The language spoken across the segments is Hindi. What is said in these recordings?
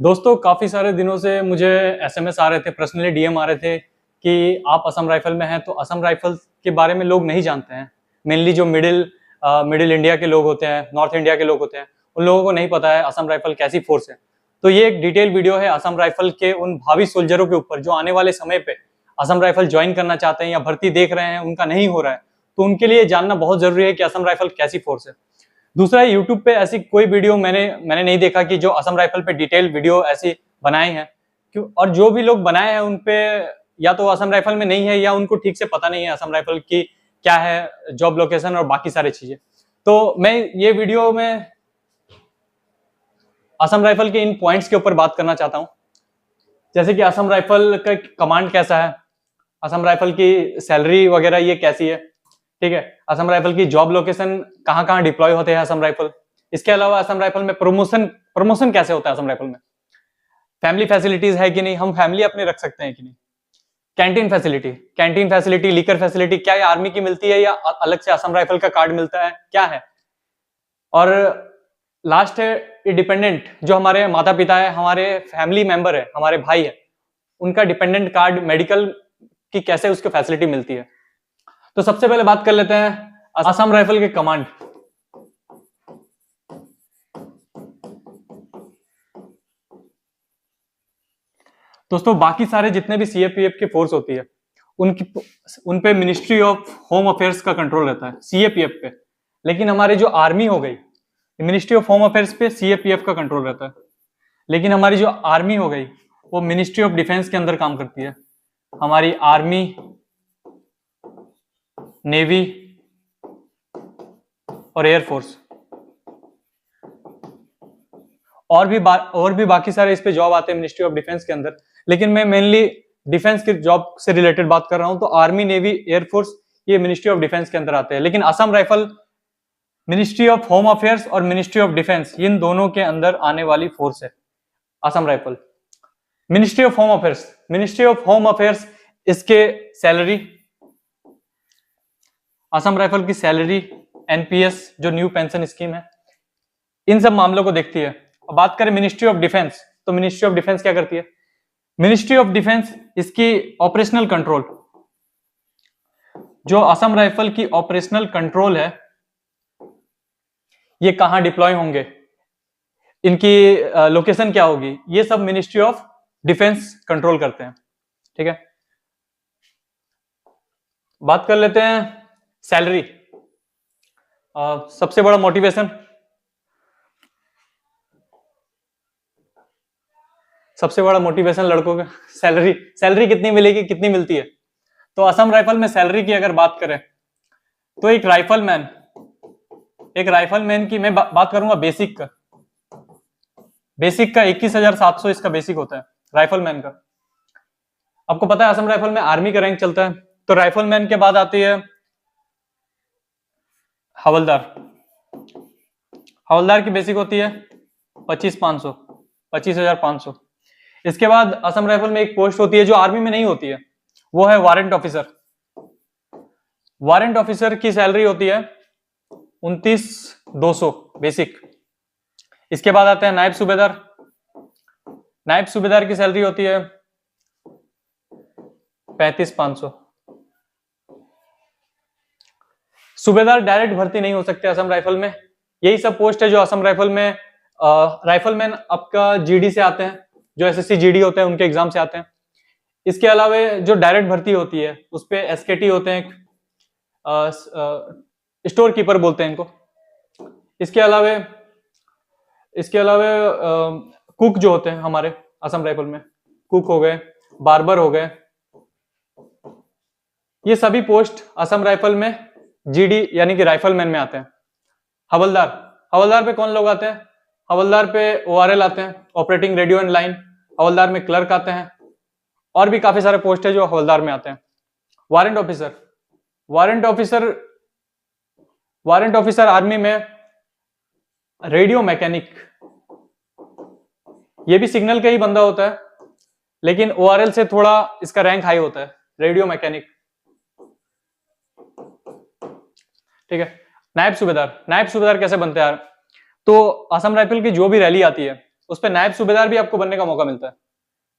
दोस्तों काफ़ी सारे दिनों से मुझे एसएमएस आ रहे थे, पर्सनली डीएम आ रहे थे कि आप असम राइफल में हैं। तो असम राइफल के बारे में लोग नहीं जानते हैं। मेनली जो मिडिल इंडिया के लोग होते हैं, नॉर्थ इंडिया के लोग होते हैं, उन लोगों को नहीं पता है असम राइफल कैसी फोर्स है। तो ये एक डिटेल वीडियो है असम राइफल के उन भावी सोल्जरों के ऊपर जो आने वाले समय पे असम राइफल ज्वाइन करना चाहते हैं या भर्ती देख रहे हैं, उनका नहीं हो रहा है। तो उनके लिए जानना बहुत जरूरी है कि असम राइफल कैसी फोर्स है। दूसरा, यूट्यूब पे ऐसी कोई वीडियो मैंने नहीं देखा कि जो असम राइफल पे डिटेल वीडियो ऐसी बनाए हैं। क्यों? और जो भी लोग बनाए हैं उन पे या तो असम राइफल में नहीं है या उनको ठीक से पता नहीं है असम राइफल की क्या है, जॉब लोकेशन और बाकी सारी चीजें। तो मैं ये वीडियो में असम राइफल के इन पॉइंट्स के ऊपर बात करना चाहता हूं, जैसे कि असम राइफल का कमांड कैसा है, असम राइफल की सैलरी वगैरह ये कैसी है, ठीक है। असम राइफल की जॉब लोकेशन कहाँ कहाँ डिप्लॉय होते हैं असम राइफल। इसके अलावा असम राइफल में प्रमोशन कैसे होता है असम राइफल में, फैमिली फैसिलिटीज है कि नहीं, हम फैमिली अपने रख सकते हैं कि नहीं, कैंटीन फैसिलिटी, लीकर फैसिलिटी क्या ये आर्मी की मिलती है या अलग से असम राइफल का कार्ड मिलता है, क्या है। और लास्ट है डिपेंडेंट, जो हमारे माता पिता है, हमारे फैमिली मेंबर है, हमारे भाई है, उनका डिपेंडेंट कार्ड मेडिकल की कैसे उसको फैसिलिटी मिलती है। तो सबसे पहले बात कर लेते हैं असम राइफल के कमांड। दोस्तों बाकी सारे जितने भी सीएपीएफ के फोर्स होती है उन पे मिनिस्ट्री ऑफ होम अफेयर्स का कंट्रोल रहता है, सीएपीएफ पे। लेकिन हमारी जो आर्मी हो गई, मिनिस्ट्री ऑफ होम अफेयर्स पे सीएपीएफ का कंट्रोल रहता है। लेकिन हमारी जो आर्मी हो गई वो मिनिस्ट्री ऑफ डिफेंस के अंदर काम करती है। हमारी आर्मी, नेवी और एयरफोर्स और भी बाकी सारे इस पे जॉब आते हैं मिनिस्ट्री ऑफ डिफेंस के अंदर। लेकिन मैं मेनली डिफेंस के जॉब से रिलेटेड बात कर रहा हूं। तो आर्मी, नेवी, एयरफोर्स ये मिनिस्ट्री ऑफ डिफेंस के अंदर आते हैं। लेकिन Assam rifle ministry of home affairs और मिनिस्ट्री ऑफ डिफेंस इन दोनों के अंदर आने वाली फोर्स है Assam rifle. Ministry of home affairs इसके सैलरी, असम राइफल की सैलरी, एनपीएस जो न्यू पेंशन स्कीम है, इन सब मामलों को देखती है। अब बात करें मिनिस्ट्री ऑफ डिफेंस, तो मिनिस्ट्री ऑफ डिफेंस क्या करती है। मिनिस्ट्री ऑफ डिफेंस इसकी ऑपरेशनल कंट्रोल, जो असम राइफल की ऑपरेशनल कंट्रोल है, ये कहां डिप्लॉय होंगे, इनकी लोकेशन क्या होगी, ये सब मिनिस्ट्री ऑफ डिफेंस कंट्रोल करते हैं, ठीक है। बात कर लेते हैं सैलरी। सबसे बड़ा मोटिवेशन, लड़कों का सैलरी कितनी मिलेगी, कितनी मिलती है। तो असम राइफल में सैलरी की अगर बात करें तो एक राइफलमैन की मैं बात करूंगा बेसिक का 21,700 इसका बेसिक होता है राइफलमैन का। आपको पता है असम राइफल में आर्मी का रैंक चलता है, तो राइफलमैन के बाद आती है हवलदार की बेसिक होती है 25,500। इसके बाद असम राइफल में एक पोस्ट होती है जो आर्मी में नहीं होती है, वो है वारंट ऑफिसर की सैलरी होती है 29,200 बेसिक। इसके बाद आते हैं नायब सूबेदार की सैलरी होती है 35,500। सूबेदार डायरेक्ट भर्ती नहीं हो सकते असम राइफल में। यही सब पोस्ट है जो असम राइफल में राइफलमैन आपका जीडी से आते हैं, जो एसएससी जीडी होते हैं उनके एग्जाम से आते हैं। इसके अलावा जो डायरेक्ट भर्ती होती है उस पे एसकेटी होते हैं, स्टोर कीपर बोलते हैं इनको। इसके अलावा कुक जो होते हैं हमारे असम राइफल में, कुक हो गए, बार्बर हो गए, ये सभी पोस्ट असम राइफल में जीडी यानी कि राइफलमैन में आते हैं। हवलदार पे कौन लोग आते हैं, हवलदार पे ओआरएल आते हैं, ऑपरेटिंग रेडियो एंड लाइन। हवलदार में क्लर्क आते हैं और भी काफी सारे पोस्ट है जो हवलदार में आते हैं। वारंट ऑफिसर आर्मी में रेडियो मैकेनिक, ये भी सिग्नल का ही बंदा होता है, लेकिन ओआरएल से थोड़ा इसका रैंक हाई होता है, रेडियो मैकेनिक, ठीक है। नायब सूबेदार कैसे बनते हैं यार। तो असम राइफल की जो भी रैली आती है उस पर नायब सूबेदार भी आपको बनने का मौका मिलता है।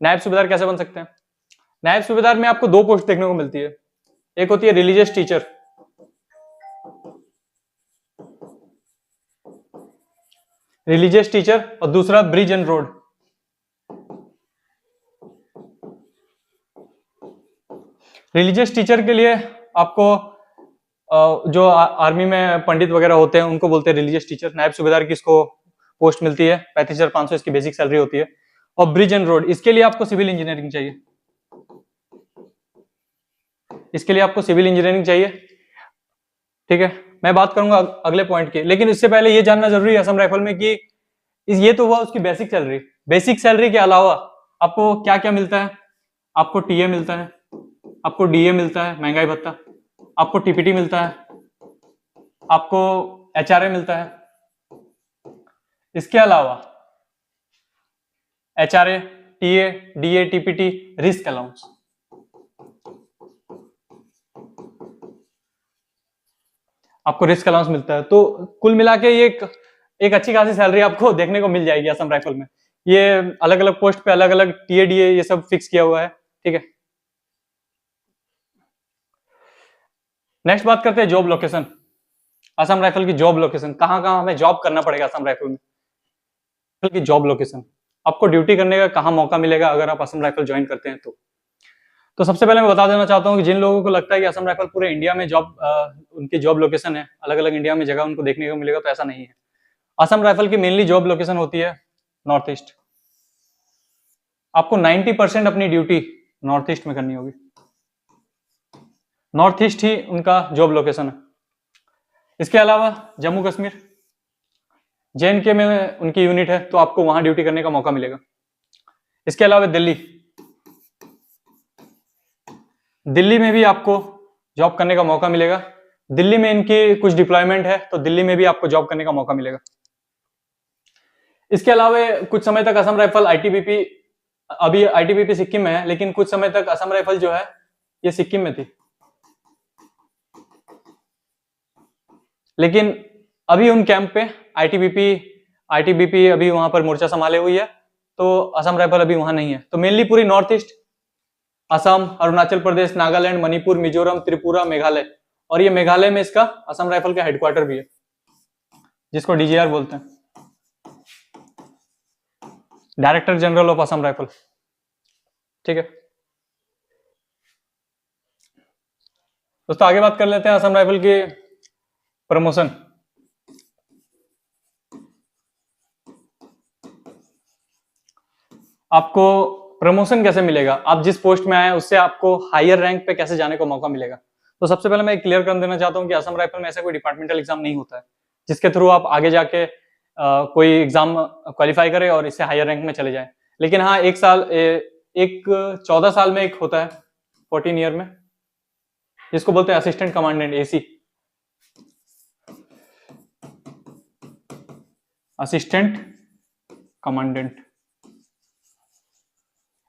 नायब सूबेदार कैसे बन सकते हैं? नायब सूबेदार में आपको दो पोस्ट देखने को मिलती है, एक होती है रिलीजियस टीचर, और दूसरा bridge and road. Religious teacher के लिए आपको जो आर्मी में पंडित वगैरह होते हैं उनको बोलते हैं रिलीजियस टीचर। नायब सूबेदार की इसको पोस्ट मिलती है, 35,500 इसकी बेसिक सैलरी होती है। और ब्रिज एंड रोड, इसके लिए आपको सिविल इंजीनियरिंग चाहिए, इसके लिए आपको सिविल इंजीनियरिंग चाहिए। ठीक है, मैं बात करूंगा अगले पॉइंट की, लेकिन इससे पहले ये जानना जरूरी है असम राइफल में कि ये तो हुआ उसकी बेसिक सैलरी। बेसिक सैलरी के अलावा आपको क्या क्या मिलता है? आपको टीए मिलता है, आपको डीए मिलता है महंगाई भत्ता, आपको टीपीटी मिलता है, आपको एचआरए मिलता है। इसके अलावा HRA, TA, DA, TPT, risk allowance, आपको रिस्क अलाउंस मिलता है। तो कुल मिला के ये एक अच्छी खासी सैलरी आपको देखने को मिल जाएगी असम राइफल में। ये अलग अलग पोस्ट पे अलग अलग टीए डीए ये सब फिक्स किया हुआ है। ठीक है, नेक्स्ट बात करते हैं जॉब लोकेशन। असम राइफल की जॉब लोकेशन, कहां कहां हमें जॉब करना पड़ेगा असम राइफल में की जॉब लोकेशन, आपको ड्यूटी करने का कहां मौका मिलेगा अगर आप असम राइफल ज्वाइन करते हैं तो सबसे पहले मैं बता देना चाहता हूं कि जिन लोगों को लगता है कि असम राइफल पूरे इंडिया में उनकी जॉब लोकेशन है, अलग अलग इंडिया में जगह उनको देखने को मिलेगा, तो ऐसा नहीं है। असम राइफल की मेनली जॉब लोकेशन होती है नॉर्थ ईस्ट। आपको 90% अपनी ड्यूटी नॉर्थ ईस्ट में करनी होगी, नॉर्थ ईस्ट ही उनका जॉब लोकेशन है। इसके अलावा जम्मू कश्मीर, जेएनके में उनकी यूनिट है तो आपको वहां ड्यूटी करने का मौका मिलेगा। इसके अलावा दिल्ली में भी आपको जॉब करने का मौका मिलेगा। दिल्ली में इनकी कुछ डिप्लॉयमेंट है तो दिल्ली में भी आपको जॉब करने का मौका मिलेगा। इसके अलावा कुछ समय तक असम राइफल आईटीबीपी, अभी आईटीबीपी सिक्किम में है, लेकिन कुछ समय तक असम राइफल जो है ये सिक्किम में थी, लेकिन अभी उन कैंप पे आईटीबीपी अभी वहां पर मोर्चा संभाले हुई है, तो असम राइफल अभी वहां नहीं है। तो मेनली पूरी नॉर्थ ईस्ट, असम, अरुणाचल प्रदेश, नागालैंड, मणिपुर, मिजोरम, त्रिपुरा, मेघालय, और ये मेघालय में इसका असम राइफल का हेडक्वार्टर भी है जिसको डीजीआर बोलते हैं, director general of Assam rifle. ठीक है दोस्तों, आगे बात कर लेते हैं असम राइफल की प्रमोशन। आपको प्रमोशन कैसे मिलेगा, आप जिस पोस्ट में आए उससे आपको हायर रैंक पे कैसे जाने का मौका मिलेगा? तो सबसे पहले मैं क्लियर कर देना चाहता हूं कि असम राइफल में ऐसा कोई डिपार्टमेंटल एग्जाम नहीं होता है जिसके थ्रू आप आगे जाके कोई एग्जाम क्वालिफाई करें और इससे हायर रैंक में चले जाएं। लेकिन हाँ, 14 साल में एक होता है, 14 ईयर में, जिसको बोलते हैं assistant commandant, AC, assistant commandant,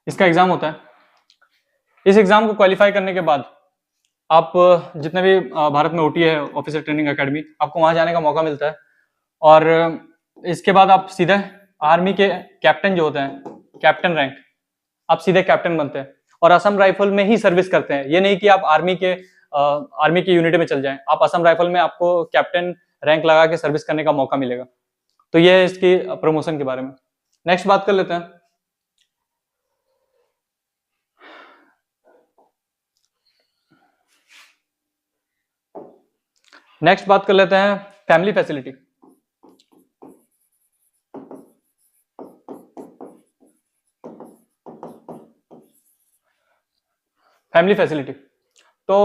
इसका एग्जाम होता है। इस एग्जाम को क्वालिफाई करने के बाद आप जितने भी भारत में ओटी है, ऑफिसर ट्रेनिंग एकेडमी, आपको वहां जाने का मौका मिलता है। और इसके बाद आप सीधे आर्मी के कैप्टन जो होते हैं, कैप्टन रैंक, आप सीधे कैप्टन बनते हैं और असम राइफल में ही सर्विस करते हैं। ये नहीं कि आप आर्मी की यूनिट में चल जाएं, आप असम राइफल में आपको कैप्टन रैंक लगा के सर्विस करने का मौका मिलेगा। तो ये है इसकी प्रमोशन के बारे में। नेक्स्ट बात कर लेते हैं फैमिली फैसिलिटी। फैमिली फैसिलिटी तो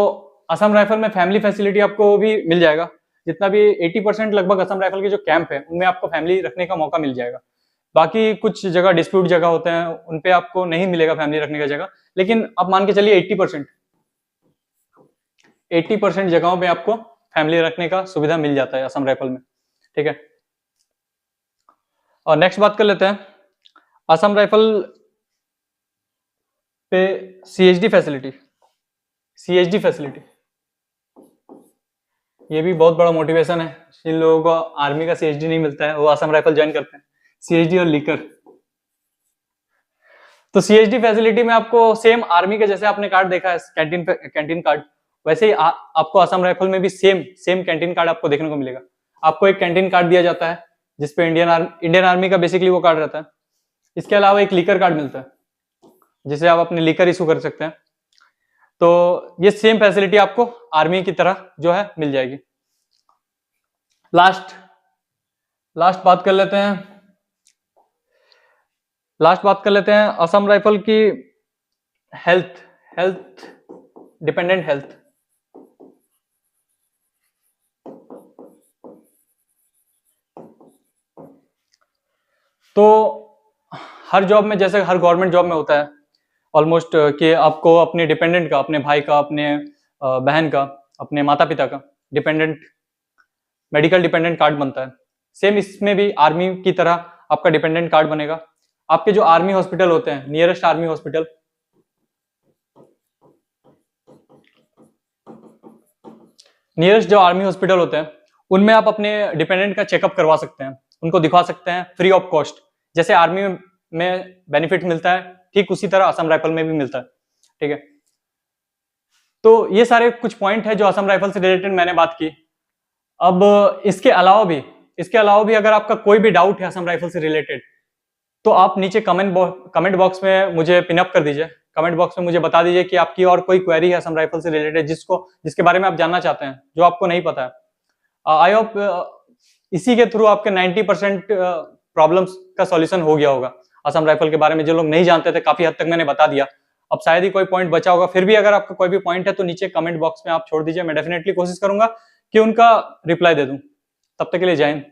असम राइफल में फैमिली फैसिलिटी आपको भी मिल जाएगा। जितना भी 80% लगभग असम राइफल के जो कैंप है उनमें आपको फैमिली रखने का मौका मिल जाएगा। बाकी कुछ जगह डिस्प्यूट जगह होते हैं उन पे आपको नहीं मिलेगा फैमिली रखने का जगह, लेकिन आप मान के चलिए 80% जगहों पे आपको फैमिली रखने का सुविधा मिल जाता है असम राइफल में। ठीक है, और नेक्स्ट बात कर लेते हैं असम राइफल पे सीएचडी फैसिलिटी। ये भी बहुत बड़ा मोटिवेशन है जिन लोगों को आर्मी का सीएचडी नहीं मिलता है, वो असम राइफल ज्वाइन करते हैं। सीएचडी और लीकर, तो सीएचडी फैसिलिटी में आपको सेम आर्मी के जैसे आपने कार्ड देखा है कैंटीन कार्ड, वैसे ही आपको असम राइफल में भी सेम कैंटीन कार्ड आपको देखने को मिलेगा। आपको एक कैंटीन कार्ड दिया जाता है जिसपे इंडियन आर्मी का बेसिकली वो कार्ड रहता है। इसके अलावा एक लीकर कार्ड मिलता है जिसे आप अपने लीकर इशू कर सकते हैं। तो ये सेम फैसिलिटी आपको आर्मी की तरह जो है मिल जाएगी। लास्ट बात कर लेते हैं असम राइफल की हेल्थ डिपेंडेंट हेल्थ। तो हर जॉब में, जैसे हर गवर्नमेंट जॉब में होता है ऑलमोस्ट, कि आपको अपने डिपेंडेंट का, अपने भाई का, अपने बहन का, अपने माता पिता का मेडिकल डिपेंडेंट कार्ड बनता है। सेम इसमें भी आर्मी की तरह आपका डिपेंडेंट कार्ड बनेगा। आपके जो आर्मी हॉस्पिटल होते हैं, नियरेस्ट आर्मी हॉस्पिटल, नियरेस्ट जो आर्मी हॉस्पिटल होते हैं उनमें आप अपने डिपेंडेंट का चेकअप करवा सकते हैं, उनको दिखा सकते हैं फ्री ऑफ कॉस्ट। जैसे आर्मी में बेनिफिट मिलता है, ठीक उसी तरह असम राइफल में भी मिलता है। ठीक है, तो ये सारे कुछ पॉइंट है जो असम राइफल से रिलेटेड मैंने बात की। अब इसके अलावा भी अगर आपका कोई भी डाउट है असम राइफल से रिलेटेड, तो आप नीचे कमेंट बॉक्स में मुझे पिनअप कर दीजिए। कमेंट बॉक्स में मुझे बता दीजिए कि आपकी और कोई क्वेरी है असम राइफल से रिलेटेड जिसके बारे में आप जानना चाहते हैं, जो आपको नहीं पता है। आई होप इसी के थ्रू आपके 90% प्रॉब्लम्स का सॉल्यूशन हो गया होगा। असम राइफल के बारे में जो लोग नहीं जानते थे, काफी हद तक मैंने बता दिया। अब शायद ही कोई पॉइंट बचा होगा, फिर भी अगर आपका कोई भी पॉइंट है तो नीचे कमेंट बॉक्स में आप छोड़ दीजिए। मैं डेफिनेटली कोशिश करूंगा कि उनका रिप्लाई दे दूं। तब तक के लिए जय हिंद।